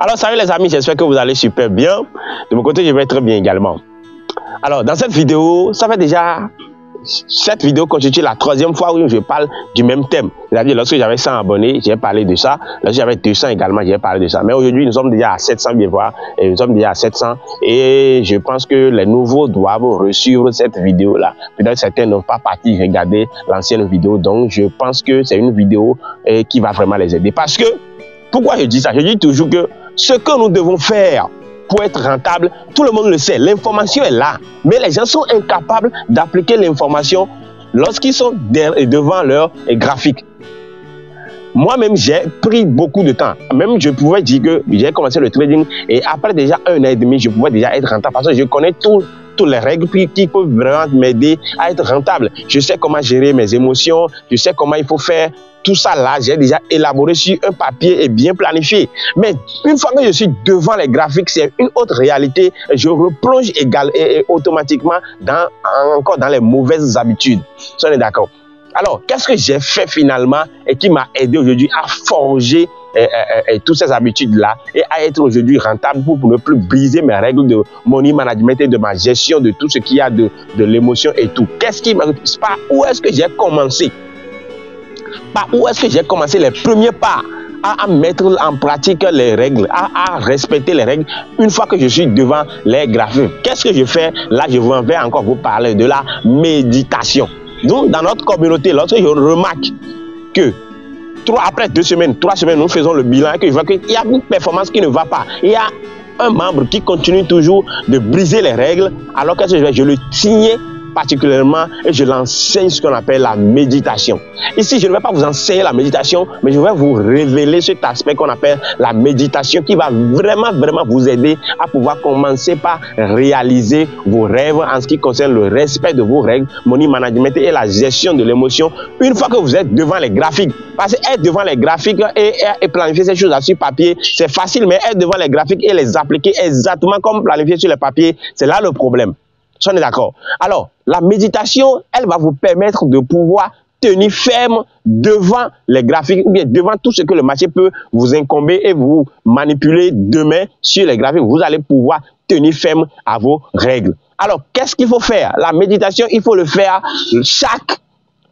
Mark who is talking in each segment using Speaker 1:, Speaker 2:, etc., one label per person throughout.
Speaker 1: Alors, salut les amis, j'espère que vous allez super bien. De mon côté, je vais très bien également. Alors, dans cette vidéo, ça fait déjà... Cette vidéo constitue la troisième fois où je parle du même thème. C'est-à-dire, lorsque j'avais 100 abonnés, j'ai parlé de ça. Lorsque j'avais 200 également, j'ai parlé de ça. Mais aujourd'hui, nous sommes déjà à 700, bien voir. Et nous sommes déjà à 700. Et je pense que les nouveaux doivent resuivre cette vidéo-là. Peut-être certains n'ont pas parti regarder l'ancienne vidéo. Donc, je pense que c'est une vidéo qui va vraiment les aider. Parce que, pourquoi je dis ça? Je dis toujours que ce que nous devons faire pour être rentable, tout le monde le sait, l'information est là, mais les gens sont incapables d'appliquer l'information lorsqu'ils sont devant leur graphique. Moi-même, j'ai pris beaucoup de temps. Même, je pouvais dire que j'ai commencé le trading et après déjà 1 an et demi, je pouvais déjà être rentable parce que je connais toutes les règles qui peuvent vraiment m'aider à être rentable. Je sais comment gérer mes émotions, je sais comment il faut faire. Tout ça là, j'ai déjà élaboré sur un papier et bien planifié. Mais une fois que je suis devant les graphiques, c'est une autre réalité. Je replonge et automatiquement encore dans les mauvaises habitudes. On est d'accord. Alors, qu'est-ce que j'ai fait finalement et qui m'a aidé aujourd'hui à forger toutes ces habitudes-là et à être aujourd'hui rentable pour ne plus briser mes règles de money management et de ma gestion de tout ce qu'il y a de l'émotion et tout. Qu'est-ce qui m'a... Par où est-ce que j'ai commencé? Par où est-ce que j'ai commencé les premiers pas à mettre en pratique les règles, à respecter les règles une fois que je suis devant les graphiques? Qu'est-ce que je fais? Là, je vais encore vous parler de la méditation. Donc, dans notre communauté, lorsque je remarque que après 2 semaines, 3 semaines, nous faisons le bilan et que je vois qu'il y a une performance qui ne va pas, il y a un membre qui continue toujours de briser les règles, alors qu'est-ce que je fais? Je le signe particulièrement et je l'enseigne ce qu'on appelle la méditation. Ici, je ne vais pas vous enseigner la méditation, mais je vais vous révéler cet aspect qu'on appelle la méditation qui va vraiment vous aider à pouvoir commencer par réaliser vos rêves en ce qui concerne le respect de vos règles, money management et la gestion de l'émotion une fois que vous êtes devant les graphiques. Parce que être devant les graphiques et planifier ces choses sur papier, c'est facile, mais être devant les graphiques et les appliquer exactement comme planifier sur les papiers, c'est là le problème. On est d'accord. Alors, la méditation, elle va vous permettre de pouvoir tenir ferme devant les graphiques ou bien devant tout ce que le marché peut vous incomber et vous manipuler demain sur les graphiques. Vous allez pouvoir tenir ferme à vos règles. Alors, qu'est-ce qu'il faut faire? La méditation, il faut le faire chaque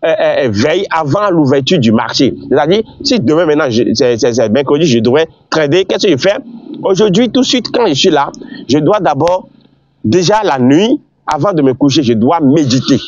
Speaker 1: veille avant l'ouverture du marché. C'est-à-dire, si demain maintenant, c'est mercredi, je devrais trader, qu'est-ce que je fais? Aujourd'hui, tout de suite, quand je suis là, je dois d'abord, déjà la nuit, avant de me coucher, je dois méditer.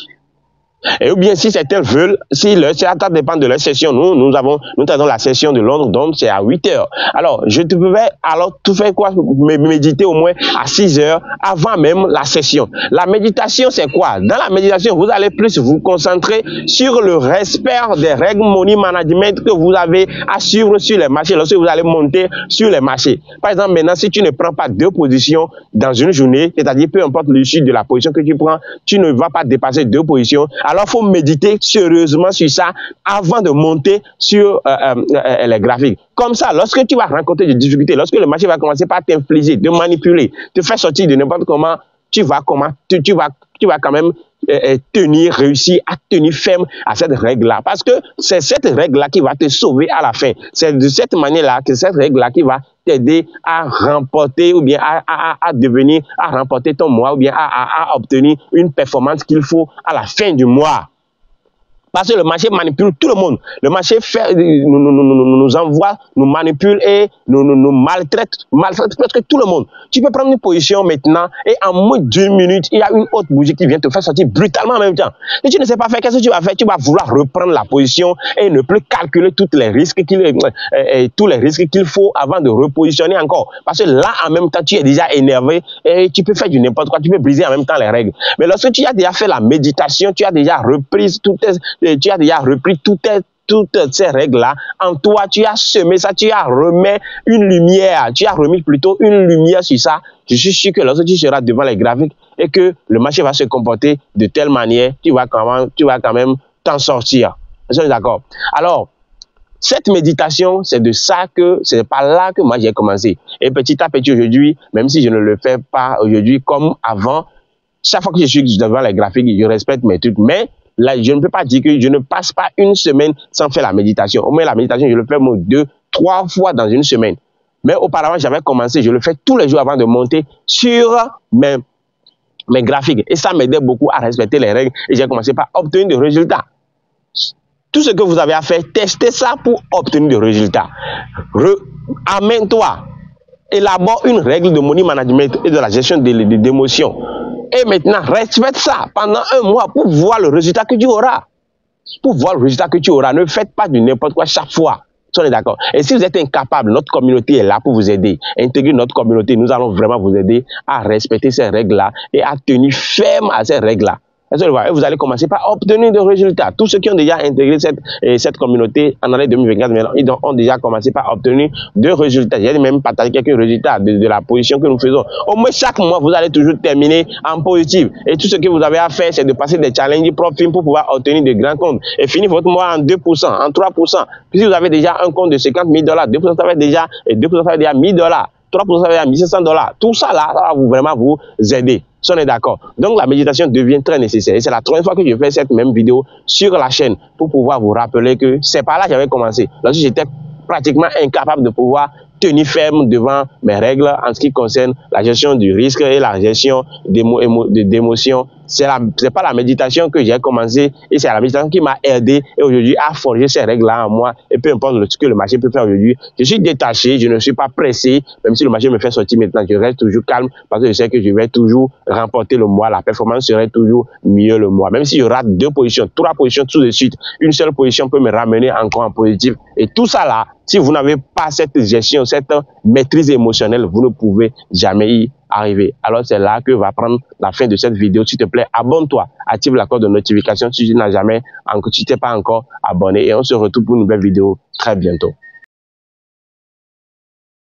Speaker 1: Et ou bien si certains veulent, ça dépend de leur session. Nous avons la session de Londres, donc c'est à 8 heures. Alors, je devais alors tout faire quoi? Méditer au moins à 6 heures avant même la session. La méditation, c'est quoi? Dans la méditation, vous allez plus vous concentrer sur le respect des règles money management que vous avez à suivre sur les marchés lorsque vous allez monter sur les marchés. Par exemple, maintenant, si tu ne prends pas 2 positions dans une journée, c'est-à-dire peu importe l'issue de la position que tu prends, tu ne vas pas dépasser 2 positions. Alors, il faut méditer sérieusement sur ça avant de monter sur les graphiques. Comme ça, lorsque tu vas rencontrer des difficultés, lorsque le marché va commencer par t'infliger, te manipuler, te faire sortir de n'importe comment, tu vas quand même réussir à tenir ferme à cette règle-là. Parce que c'est cette règle-là qui va te sauver à la fin. C'est de cette manière-là que cette règle-là qui va t'aider à remporter ou bien à remporter ton mois ou bien à obtenir une performance qu'il faut à la fin du mois. Parce que le marché manipule tout le monde. Le marché nous envoie, nous manipule et nous maltraite presque tout le monde. Tu peux prendre une position maintenant et en moins d'1 minute, il y a une autre bougie qui vient te faire sortir brutalement en même temps. Si tu ne sais pas faire, qu'est-ce que tu vas faire? Tu vas vouloir reprendre la position et ne plus calculer tous les risques qu'il faut avant de repositionner encore. Parce que là, en même temps, tu es déjà énervé et tu peux faire du n'importe quoi. Tu peux briser en même temps les règles. Mais lorsque tu as déjà fait la méditation, tu as déjà repris toutes ces règles-là en toi, tu as semé ça, tu as remis plutôt une lumière sur ça. Je suis sûr que lorsque tu seras devant les graphiques et que le marché va se comporter de telle manière, tu vas quand même t'en sortir. Est-ce que vous êtes d'accord? Alors, cette méditation, c'est par là que moi j'ai commencé. Et petit à petit aujourd'hui, même si je ne le fais pas aujourd'hui comme avant, chaque fois que je suis devant les graphiques, je respecte mes trucs, mais là, je ne peux pas dire que je ne passe pas une semaine sans faire la méditation. Au moins, la méditation, je le fais 2, 3 fois dans une semaine. Mais auparavant, j'avais commencé, je le fais tous les jours avant de monter sur mes graphiques. Et ça m'aidait beaucoup à respecter les règles et j'ai commencé par obtenir des résultats. Tout ce que vous avez à faire, testez ça pour obtenir des résultats. Amène-toi, élabore une règle de money management et de la gestion d'émotions. Et maintenant, respecte ça pendant un mois pour voir le résultat que tu auras. Pour voir le résultat que tu auras, ne faites pas du n'importe quoi chaque fois. On est d'accord. Et si vous êtes incapable, notre communauté est là pour vous aider. Intégrez notre communauté, nous allons vraiment vous aider à respecter ces règles-là et à tenir ferme à ces règles-là. Et vous allez commencer par obtenir des résultats. Tous ceux qui ont déjà intégré cette communauté en année 2024, ils ont déjà commencé par obtenir des résultats. J'ai même partagé quelques résultats de la position que nous faisons. Au moins chaque mois, vous allez toujours terminer en positif. Et tout ce que vous avez à faire, c'est de passer des challenges profils pour pouvoir obtenir de grands comptes. Et finir votre mois en 2%, en 3%. Puis si vous avez déjà un compte de 50 000 $, 2% ça fait déjà, et 2% ça fait déjà 1 000 $, 3% ça fait déjà 1 500 $. Tout ça là, ça va vraiment vous aider. Si on est d'accord. Donc la méditation devient très nécessaire. Et c'est la troisième fois que je fais cette même vidéo sur la chaîne pour pouvoir vous rappeler que c'est par là que j'avais commencé. Lorsque j'étais pratiquement incapable de pouvoir tenir ferme devant mes règles en ce qui concerne la gestion du risque et la gestion d'émotions. C'est pas la méditation que j'ai commencé et c'est la méditation qui m'a aidé et aujourd'hui à forger ces règles-là en moi. Et peu importe ce que le marché peut faire aujourd'hui, je suis détaché, je ne suis pas pressé, même si le marché me fait sortir maintenant, je reste toujours calme parce que je sais que je vais toujours remporter le mois, la performance serait toujours mieux le mois. Même si je rate 2 positions, 3 positions tout de suite, une seule position peut me ramener encore en positif. Et tout ça là, si vous n'avez pas cette gestion, cette maîtrise émotionnelle, vous ne pouvez jamais y arriver. Alors c'est là que va prendre la fin de cette vidéo. S'il te plaît, abonne-toi, active la cloche de notification si tu n'as jamais, tu t'es pas encore abonné et on se retrouve pour une nouvelle vidéo très bientôt.